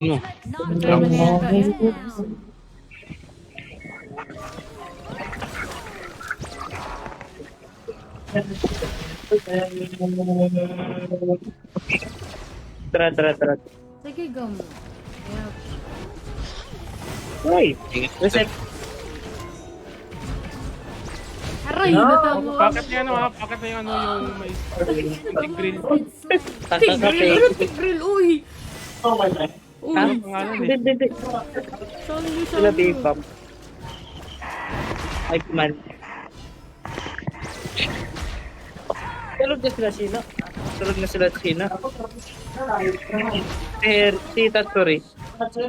No. Try mo na yata yan. Tara. Sige, go mo. Yeah. Uy, reset. Aray, natamo. Bakit niya bakit na yung yung may grill? Kakakape. Tigrill, uy. Oh my God. Uy, Ha? Pangalan Hindi. sorry. Sila Bebop. Ay, man. Tulog na sila Sina. Si Tatsuri. So,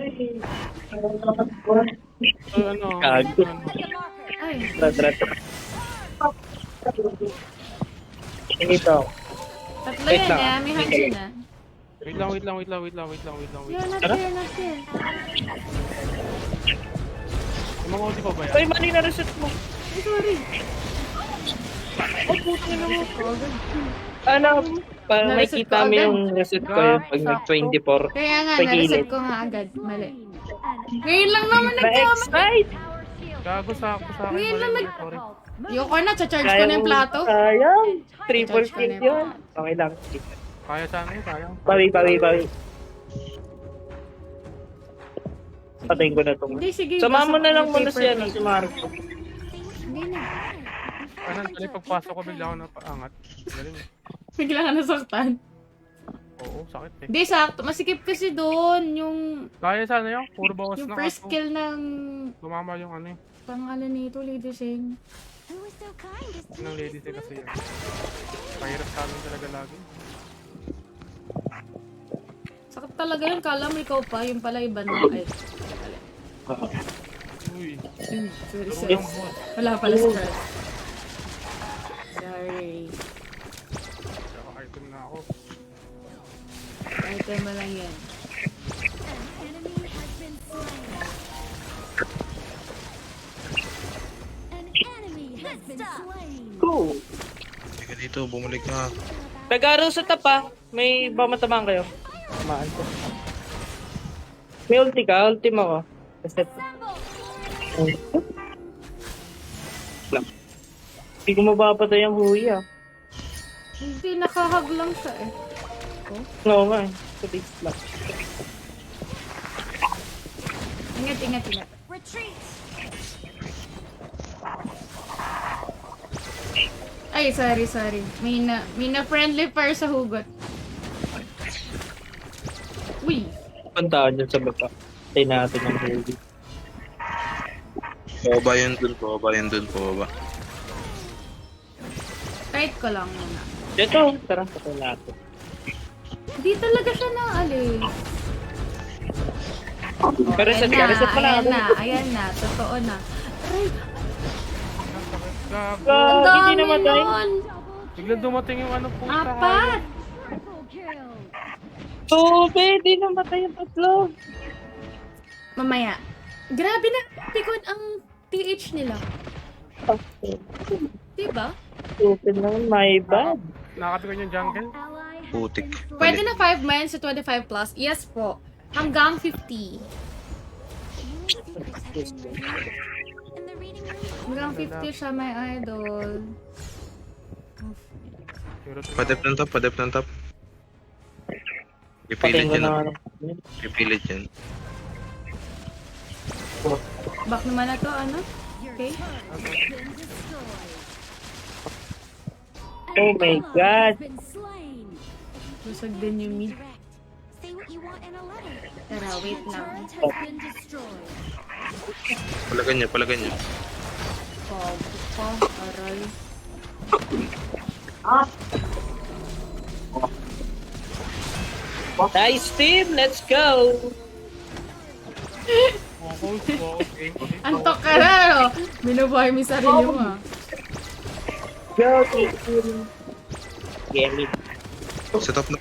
ano? Gago. Ay, Tara. Ito. tatlo Wait yan lang. eh. May Hansin na. Wait lang. You're not Tara. here. Yung mga ulti pa ba yan? Ay, mali na reset mo. Ay, sorry. Ano? Para Na-reset makita ko mo agad. yung reset ko yun pag nag-24. Kaya nga, Sa gilid. na-reset ko nga agad. Mali. Ngayon lang naman nagkama. Na-excite! Gago sa akin. Ngayon lang Sorry, sorry. Yoko na, cha-charge ko na yung plato. Sayang. Triple Charge ko kill na yung yun. Okay lang. Kaya sana yun, kaya. Bawi. Patayin ko na ito. Hindi, sige. Sama mo basta na lang may muna paper siya plate. si Marco. Hindi na. Ano, dali pagpasok ko bigla ako napaangat. Galing. Bigla ka nasaktan. Oo, sakit eh. Hindi, sakto. Masikip kasi doon. Yung Kaya sana yun, puro bawas na first ako. kill ng Lumama yung ano eh. pangalan nito, Lady Sing. Ng ladies eh kasi yun. Mahirap sa amin talaga lagi. Sakit talaga yun. Kala mo ikaw pa. Yung pala iba na. Ay, Uy, sorry. turo yung boss. Wala pala stress. Sorry. Kaka-item na ako. Item mo lang yan. Cool. Teka dito, bumalik ka. Nag-aaral sa tapa. May ba matamaan kayo? Tamaan ko. May ulti ka? Ulti mo ko. Reset. Lang. Hindi ko mapapatay ang huwi ah. Hindi, nakahag lang siya eh. Oo nga eh. Sa base lang. Ingat. Ay, sorry. May na friendly fire sa hugot. Uy! Puntaan dyan sa baba. Tayo natin ang huwi. Pababa yun dun, pababa. Kahit ko lang muna. Dito, tara. Patay natin. Hindi talaga siya naalis. Reset mo lang. Ayan na. Totoo na. Aray, Gago. ang Hindi dami namatay. nun! Biglang dumating yung ano po. Apat! Tube, di namatay yung tatlo. Mamaya. Grabe na pikon ang TH nila. Diba? Tube naman, my bad. Nakakapikon yung jungle. Putik. Pwede na 5 mines to 25 plus? Yes po. Hanggang 50. Hanggang 50 siya, my idol. Padep ng top. Patayin Ipilit ko yan. na ano. Ipilit yan. Back naman na to, ano? Okay. Oh my God. Busog din yung mid. Tara, wait lang. Palagan niya. Aray. Nice team, let's go. Okay. Antok ka na, no? Binubuhay mo yung sarili mo, ah. Go team. Game it. Sa top na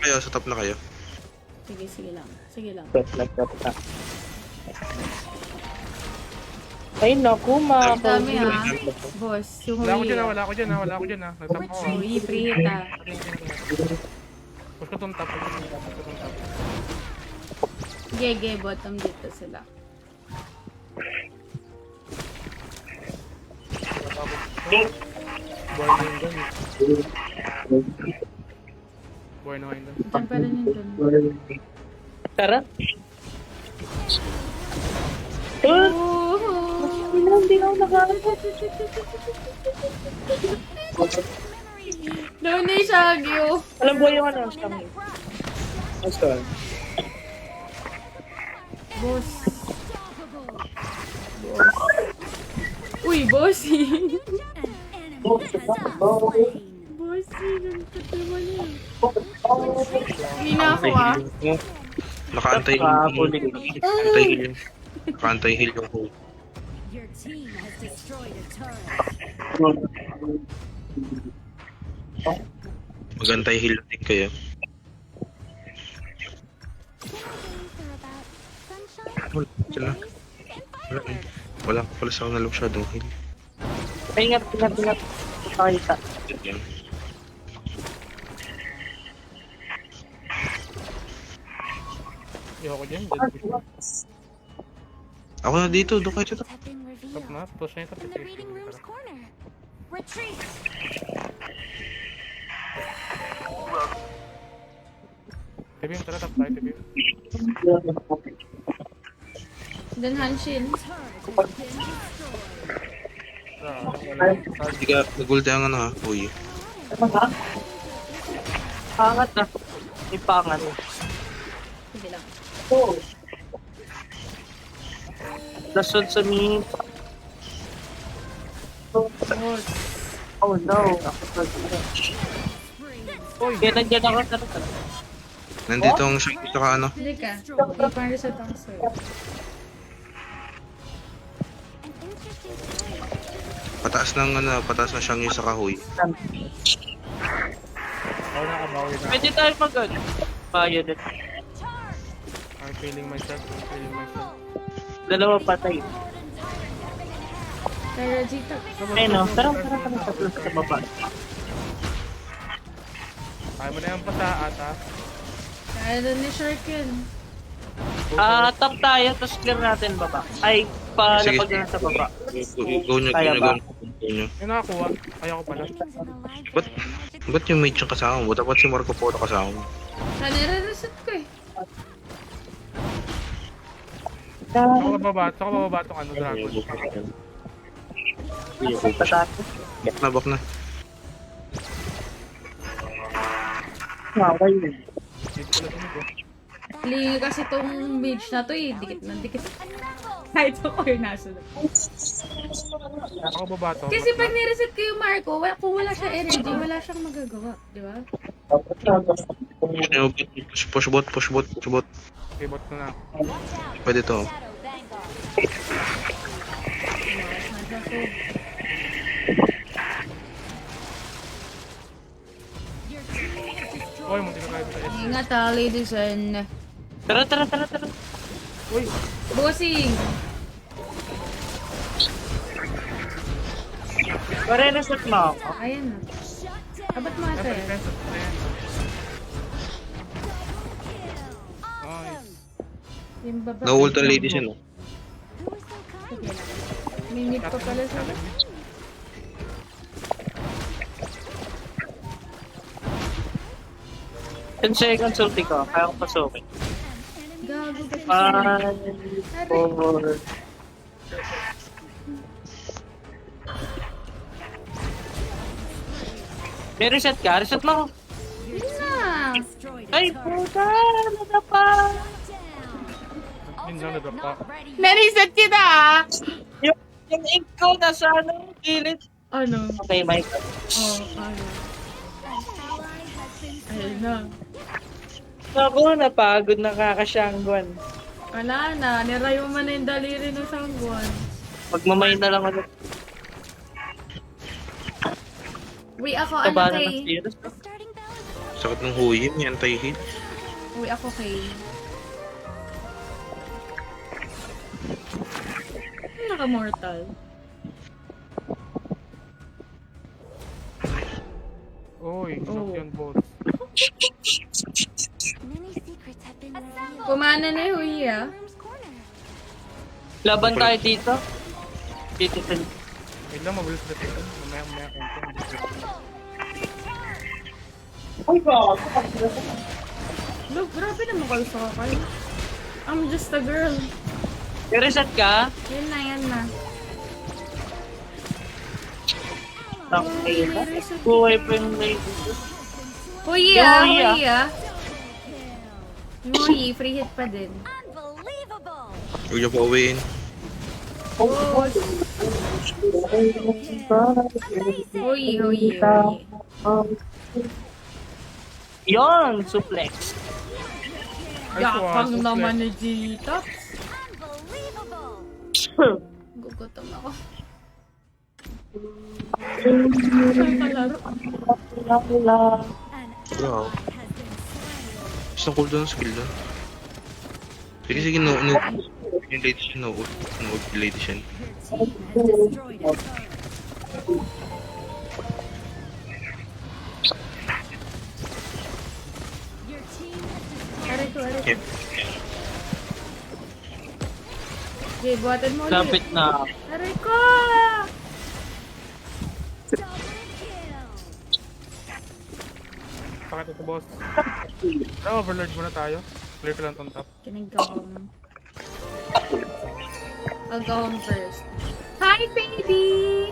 kayo. Sige lang. Stop na. Ay naku, mga Ang dami, ah. Boss, yung Wala ko huli. dyan ha. Nagtap ako. Uy, free hit, ah. Push ko tong top. Gege, bottom dito sila. Buhay na yun doon. Buhay na yun doon. Diyan pa rin yun dun. Tara. Oh! Hindi ako nakakita. Doon ni Shagyo. Alam mo yung ano? Stamina. Basta. Boss. Uy, bossy. Bossy, ganito naman yun. Hindi na ako ah. Naka-antay heal. Naka-antay heal yung hole. Your team has destroyed a turret. Mag-antay heal din kayo. Wala sila. Wala ka pala sa kanila masyadong heal. Ingat. Pakita. Yan. Ayoko dyan. Ako na dito, doon kayo dito. Have been Top revealed na. Push na yung top. in the reading room's corner. Retreat. Tibim, tara top tayo. Tibim. Then Hanshin. Hindi ka nagulta ang ano ha. Uy. Pangat na. May pangat. Sige lang. Lasod sa mid. Boss. Oh no. Kaya nandiyan ako. Tara. Nandito ang siya saka ano. Hindi ka. Hindi pa rin sa tangso. Pataas ng ano, pataas na siyang yung sa kahoy. Ako nakabawi na. Pwede tayo mag-on. Bayo din. I'm feeling myself. Dalawa patay. Kaya Gita. Ayun o. Tara. Sa baba. Kaya mo na yung pata ata. Kaya doon ni Shuriken. Top tayo. Tapos clear natin baba. Ay, Sige. palapag na sa baba. Go nyo, Kaya go ba? nyo. Yung nakakuha. Kaya ko pala. Ba't yung mate yung kasama mo? Dapat si Marco Polo kasama mo. Nare-reset ko eh. Saka bababa itong ano, dragon. Bak na. Dito pala din ito. Lingi kasi tong mage na to eh. Dikit na dikit. Kahit ako yung nasunod. Ako baba to. Kasi pag nireset ko yung Marco, kung wala siya energy, wala siyang magagawa. Di ba? Push bot. Okay, bot na na. Pwede to. Oy, munti na kayo sa S. Ingat ha, ladies and... Tara. Uy, Bossing! Pare-reset mo ako. Ayan na. Abat mo ata yan. defense. Nice. Yung baba. No-ult ang ladies yun. Sige lang. Minute pa pala sa... 10 seconds ulti ko. Kaya ko pasukin. Gago ka. 5, 4... May reset ka? Reset mo. Yun na! Ay, puta! Ano na pa? Yun lang na pa. Na-reset kita ah! Yung ink ko nasa ano, gilid. Ano? Okay, Michael. Oh, ano? Ayun na. Ako, napagod na kakasiyangguan. Wala na. Nirayo mo na yung daliri ng sangguan. Magmamay na lang ako. Uy, ako ano Taba na ng kay... serious. Sakit ng huyin, may anti-heal. Uy, ako kay... Naka-mortal. Uy, Oh. knock yun both. Many secrets have been revealed. Kumana na yung Huy ah. Room's corner. Laban tayo dito. Dito sa... Wait lang, mabilis na ito. Mamaya konti. Look, grabe naman kayo sa akin. I'm just a girl. I-reset ka? Yan na, yan na. Okay. Buhay pa yung lady. Huy Yung ah, Huy, ah. huy ah. Yung Huy, free hit pa din. Unbelievable. Huwag niyo pa uwiin. Huy, huy, huy. Yon, suplex. Yakang naman ni Gita. Unbelievable. Gugutom ako. Ay, kalaro. An Wow. ally has been slain. Gusto cool doon skill doon. Sige, no. Yung latest yun, no. Latest yan. Your team has destroyed a turret. Your team has destroyed. Aray ko, aray ko. Yep. Okay, buhatan mo ulit. Lapit na. Aray ko! Double kill. Sakit ito, boss. Overlord muna tayo. Clear ko lang tong top. Kinagawang. I'll go home first. Hi, baby!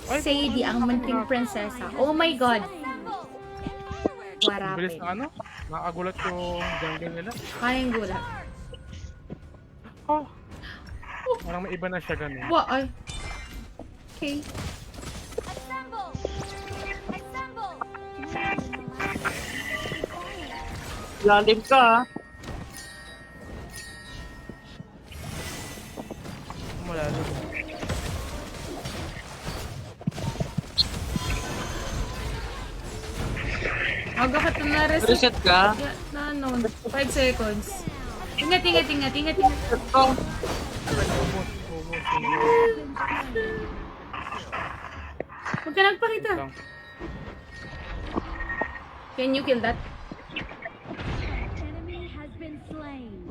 Sadie, ang munting prinsesa. Oh my god! Ang bilis Warapin. ng ano? Nakagulat yung jungle nila. Kayang gulat. Oh. Parang may iba na siya ganun. Ay. Okay. Assemble. Assemble. Lalim ka, ha? Malalo. Aga ka ito na reset. Reset ka? Na ano, 5 seconds. Ingat. Ito. Huwag ka nagpakita. Lang. Can you kill that? Enemy has been slain.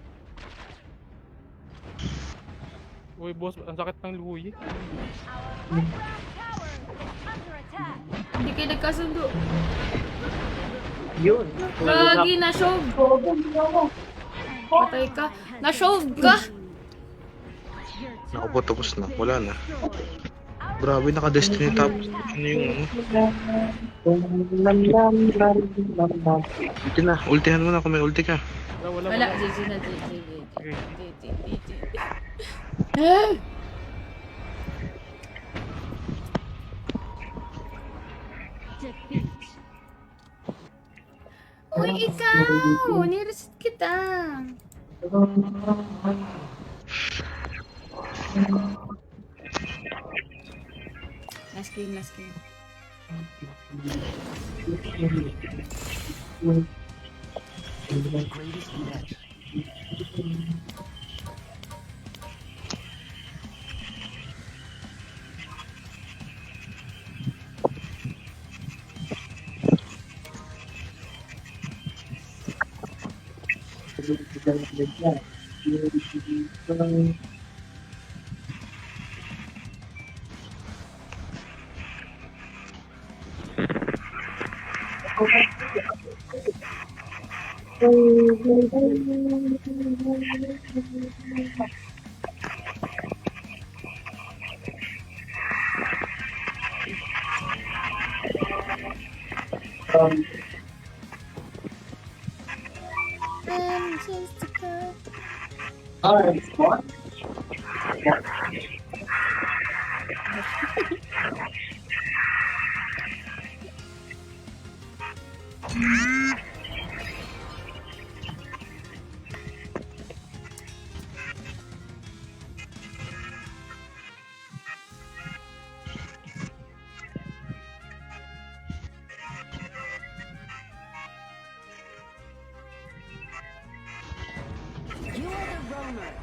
Uy, boss, ang sakit ng luhi. Our tower is under attack. Hindi kayo nagkasundo. Yun. Lagi na shove. Patay ka. Na-shove ka. Naku po, tapos na. Wala na. Grabe, naka-destiny top. Ano yung ano? Ulti na. Ultihan mo na kung may ulti ka. Wala. GG na. Okay. Defeat. Uy, ikaw! Nireset kita. Last game. You are the roamer.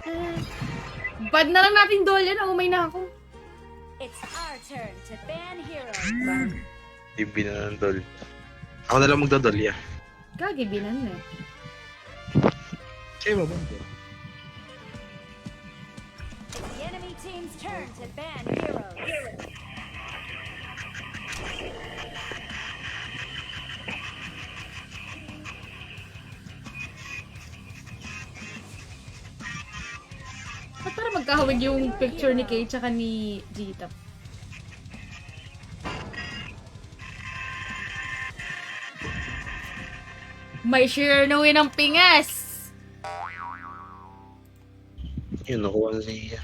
Bad na lang natin dole yan. Umay na ako. It's our turn to ban heroes. Hindi na ng dol. Ako na lang magdadol, yeah. Gagi, binan na eh. Sa'yo ba? It's the enemy team's turn to ban heroes. Ba't para magkahawig yung picture ni Kay tsaka ni Gita? May share na win ng pingas! Yun, nakuha na siya.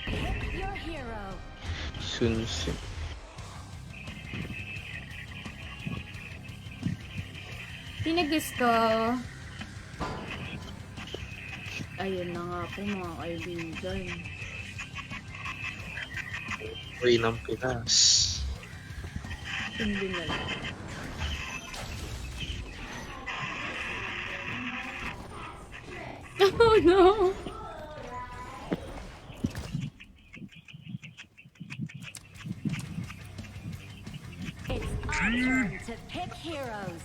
Pick your hero. Sun Tzu. Pinagusto. Ayun na nga po mga kaibigan. Uy, ng Pinas. Hindi na lang. Oh no! It's our turn to pick heroes.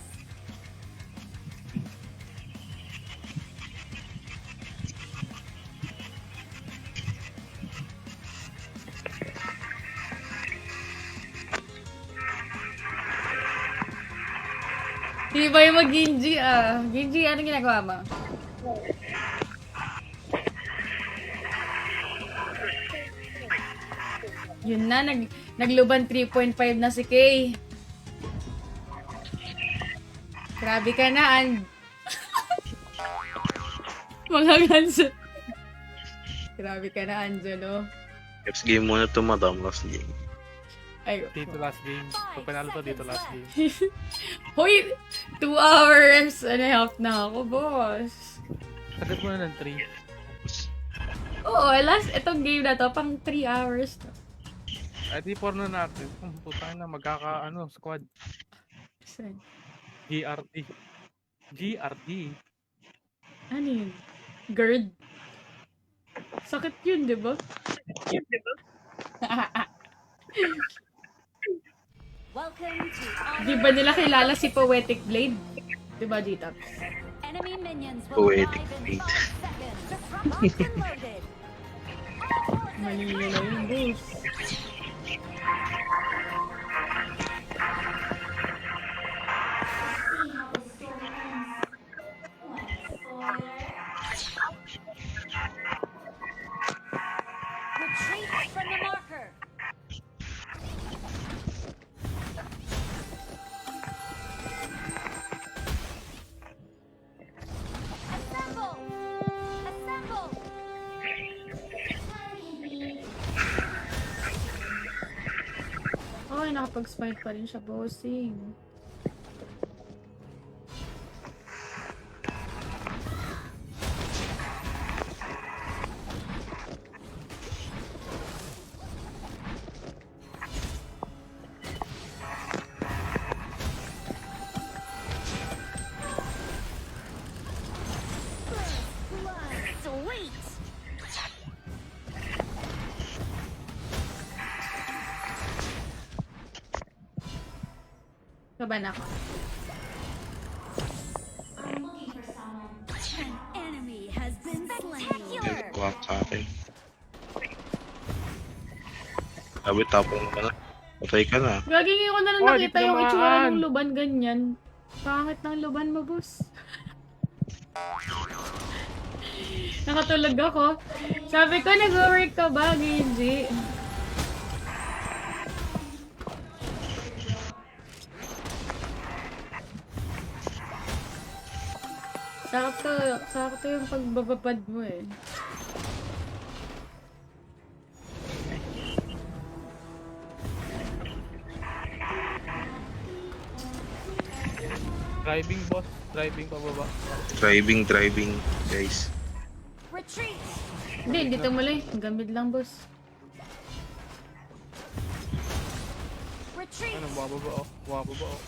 Di ba yung mag-Ginji ah? Ginji, anong ginagawa mo? Yun na, nagluban 3.5 na si Kay. Grabe ka na, mga ganso. Grabe ka na, Angelo. Next game muna to, madam. Last game. Ay, Dito last game. Kung panalo to, dito last game. hoy! 2 hours and a half na ako, boss. Sagad mo na ng 3. Oo, itong game na to, pang 3 hours to. Ay, di porno natin. Putang na, squad. Saan? GRD. GRD. Ano yun? GERD? Sakit yun, di ba? Welcome to Di ba nila kilala si Poetic Blade? Di ba, Dita? enemy minions will Poetic arrive in beat. 5 seconds. Locked and loaded. Mali na yun, boss. Retreat from the marker. Assemble! Assemble! Ay, nakapag-smite pa rin siya, bossing. Sweet! Kaban ako. An enemy has been slain. Kuha sa akin. Sabi, tapong ka na. Patay ka na. Gagingin ko na lang Oh, nakita di yung tinamaan. itsura ng luban ganyan. Pangit ng luban mo, boss. Nakatulog ako. Sabi ko, nag-work ka ba, Genji? Sakto yung pagbababad mo eh. Driving, boss. Driving pababa. Driving, guys. Retreat! Hindi tumuloy. Gamit lang, boss. Retreat! Ano, wababa oh. Wababa oh.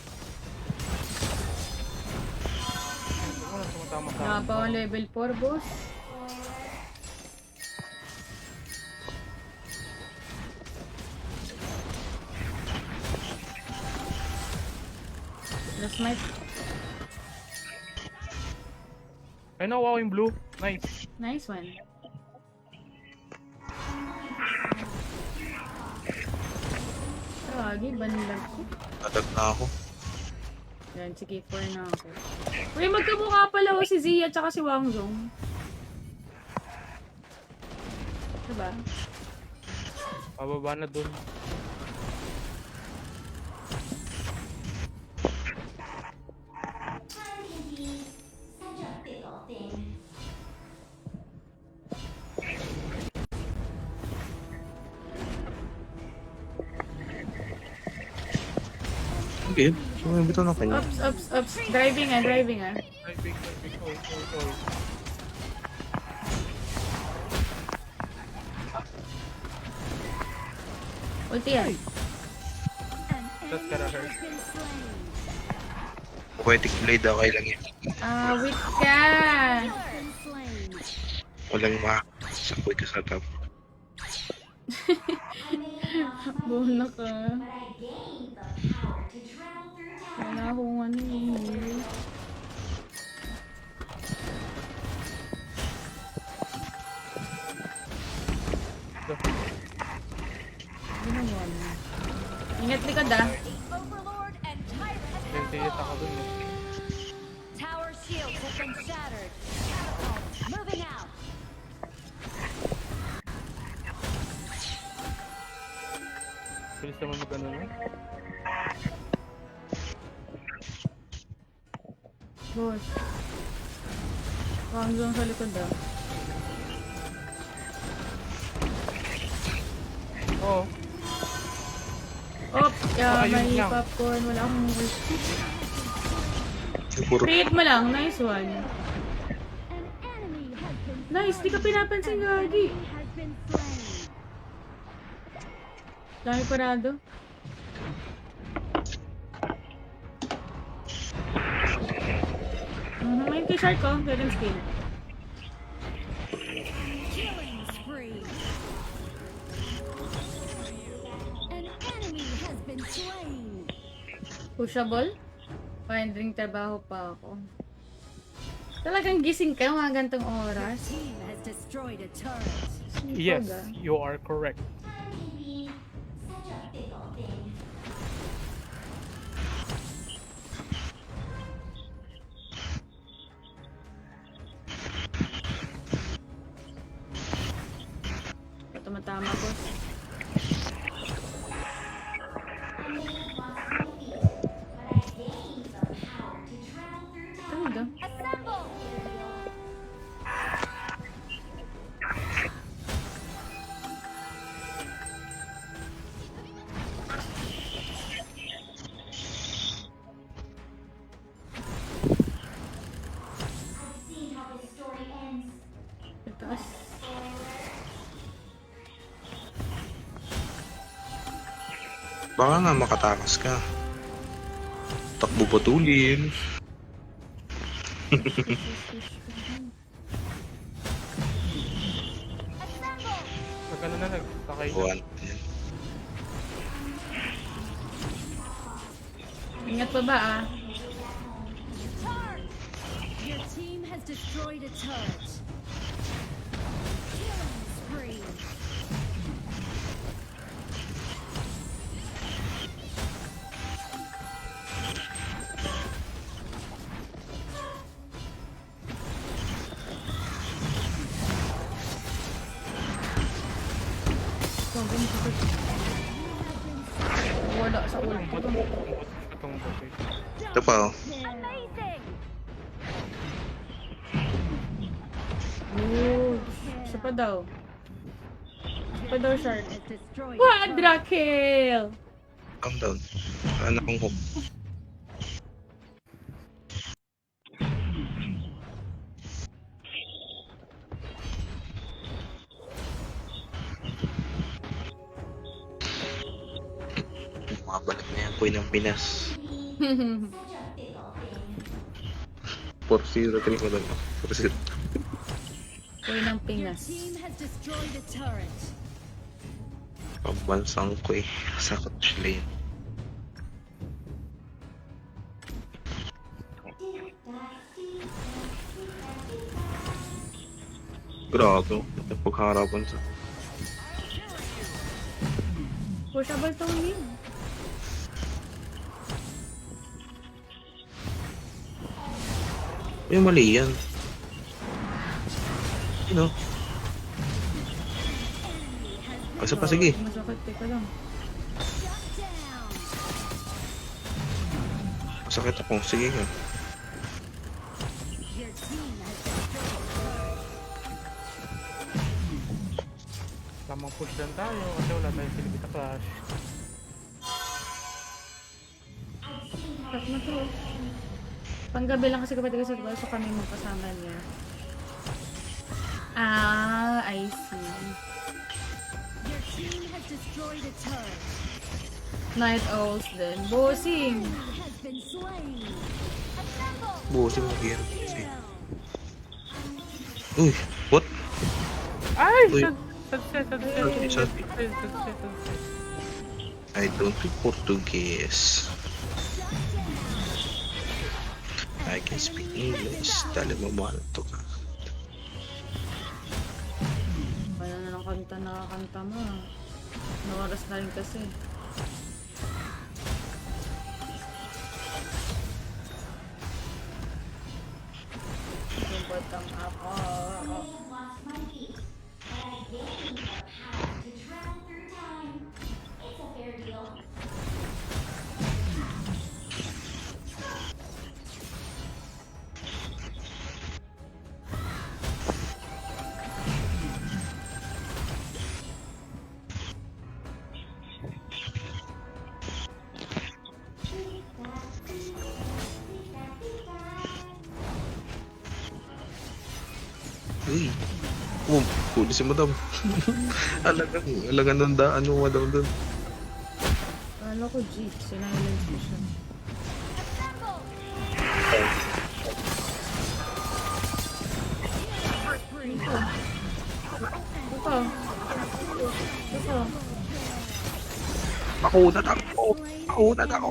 Ano na tumatama sa Wala akin? pa akong level 4, boss. Just my... Ay, nakuha ko yung blue. Nice. Nice one. Lagi, banilag ko. Natag na ako. Yan, sige, 4 na ako. Uy, magkamukha pala si Zia at si Wang Zhong. Diba? Pababa na dun. Okay. Bumibito na kanya. Ups. Driving ah. Ay, big. Oh. Ulti yan. That's gotta hurt. Poetic blade okay lang yan. Wait ka. Walang makasakoy ka sa top. Buhon ka. Wala akong ano eh. Ginawa mo. Ingat likod ah. Overlord and Tyrant has been Sentiyet ako dun eh. Tower shields have been shattered. Catapults moving out. Bilis naman mag-ano no? Boss. Hanggang sa likod ah. Oo. Oh, ayun may lang. popcorn. Wala akong ulti. Puro Create mo lang. Nice one. An enemy has been Nice. Di ka pinapansin, Gagi. has been slain. Dami parado. May t-shirt ko. Ganun skill. Killing spree. An enemy has been slain. Pushable? Finding trabaho pa ako. Talagang gising ka mga gantong oras. Team has destroyed a turret. Yes, Sipag, ah. you are correct. Tumatama ko. Talaga? Assemble. Itaas. baka nga makatakas ka. Takbo patulin. Nag-ano na, nag-takay na. Buwan. Ingat pa ba ah? Charge. Your team has destroyed a turret. Killing spree. Sobrang sakit. Wala sa ulti ko. Itong bote. Ito pa oh. Amazing. Ooh. Isa pa daw. Isa pa daw, Shark. Has destroyed a turret. Quadra kill! Calm down. Ano akong hook. Mabalik na yan po ng Pinas. 4-0 ko doon. 4-0. Uy ng Your Pinas. team has destroyed a turret. Pambansang ko eh. Sa Coach Lane. Grabe. Pagkaharapan sa... Pushable tong mid. Ay, mali yan. Ano? Kasi pa, sige. Masakit, teka lang. Masakit ako. Sige nga. Tamang push lang tayo kasi wala tayong Silvita Clash. Stop na to. Panggabi lang kasi kapatid ko sa kami magkasama niya. Ah, I see. Your team has destroyed a turret. Night Owls din. Bossing! Has been slain. Assemble. Busin mo yan. Uy, what? Ay! Uy. Sunset. I don't speak Portuguese. I can speak English. Dali mo mahal to ka. Wala na ng kanta nakakanta mo. No oras na rin kasi. Subatang ako. Uy. Oh, huli si madam. Alagang ng daan mo madam dun. Kala ko jeep. Sinilence ko siya. Ito. Ito. Makunat ako. Makunat ako.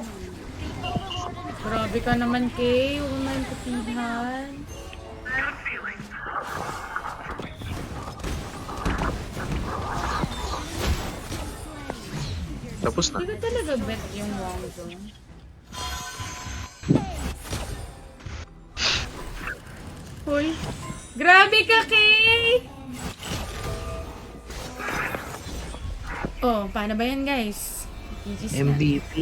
Grabe ka naman, Kay. Huwag mo naman katihan. Tapos na. Hindi ka talaga bet yung Wong Zone. Hoy. Grabe ka, Kay! Oh, paano ba yan, guys? GG's na. MVP.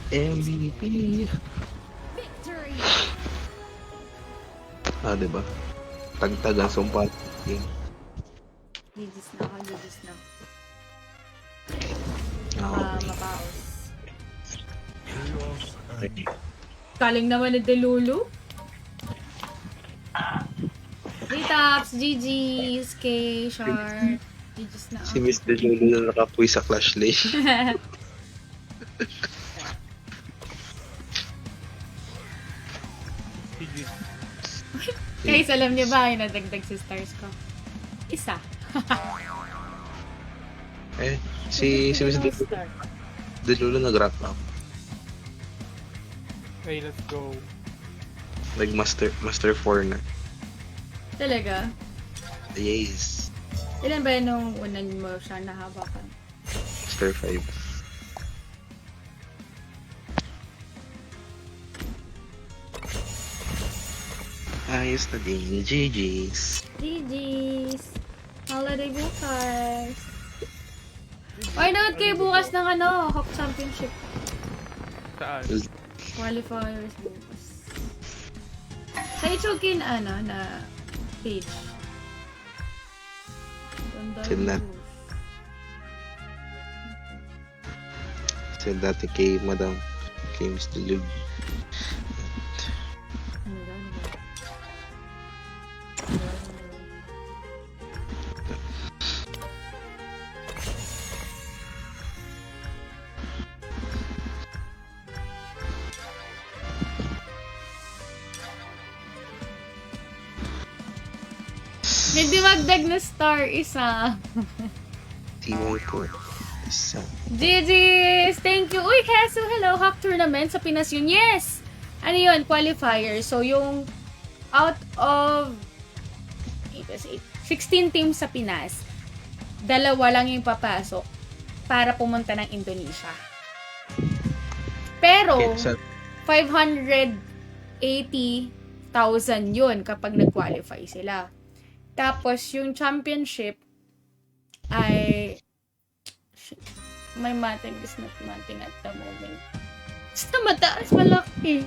MVP. Victory. Ah, diba? Tagtag ang sumpat. GG's na ako, GG's na. Ah, Mapaos. okay. Kaling naman ni Delulu. Ritaps, GG's, K, Sharp. GG's na Si ako. Miss Delulu na nakapuy sa Clash Lane. Guys, alam niyo ba yung nadagdag si stars ko? Isa. Eh, si Miss Delulu nag-wrap up. Okay, let's go. Nag-master 4 na. Talaga? Yes. Ilan ba yun nung unan mo siya nahabakan? Master 5. Ayos na din. GG's. GG's! Holiday bukas! Why not kayo bukas ng ano, Hawk Championship Saan? qualifiers bukas? Sa Ichokin, ano, na page. Ganda Send yung that. booth. Send dati kay Madam. Kay Mr. Lug. Ano ba, ano ba? Hindi magdag na star isa. Teamwork ko. Isa. GG's! Thank you! Uy, Kaso, hello! Hack tournament sa Pinas yun. Yes! Ano yun? Qualifier. So, yung out of Kasi 16 teams sa Pinas, dalawa lang yung papasok para pumunta ng Indonesia. Pero, Okay, so, 580,000 yun kapag nag-qualify sila. Tapos, yung championship ay... Shit, my mathing is not mathing at the moment. Basta mataas, malaki.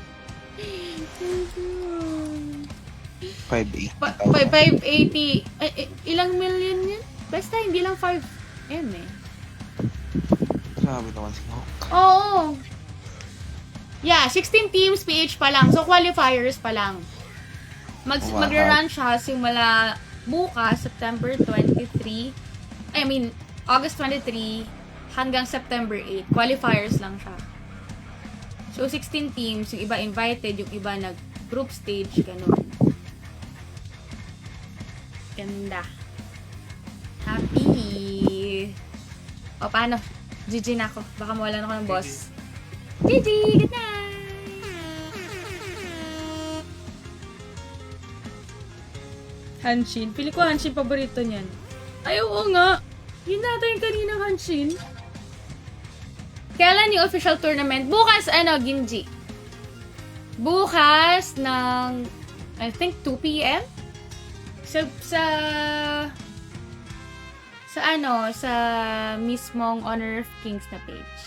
580. Ilang million yun? Basta hindi lang 5M eh. grabe naman si Hawk. Oo. Yeah, 16 teams PH pa lang. So, qualifiers pa lang. Wow. Magra-run siya simula bukas, September 23. August 23 hanggang September 8. Qualifiers lang siya. So, 16 teams. Yung iba invited, yung iba nag-group stage, ganun. Ganda. Happy. O, paano? GG na ako. Baka mawalan ako ng boss. GG! Good night! Hanshin. Pili ko Hanshin paborito niyan. Ay, oo nga. Yun natin yung kaninang Hanshin. Kailan yung official tournament? Bukas, Ginji. Bukas ng, I think, 2 p.m.? Sa mismong Honor of Kings na page.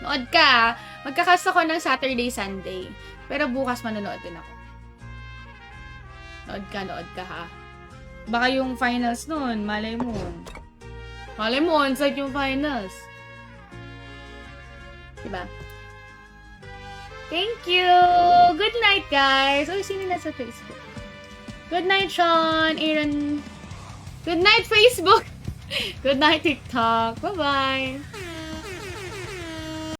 Nood ka, magkakast ako ng Saturday, Sunday. Pero bukas manonood din ako. Nood ka ha. Baka yung finals nun, malay mo, on-site yung finals. Diba? Thank you! Good night, guys! Uy, sino na sa Facebook? Good night, Sean, Aaron. Good night, Facebook! Good night, TikTok. Bye-bye!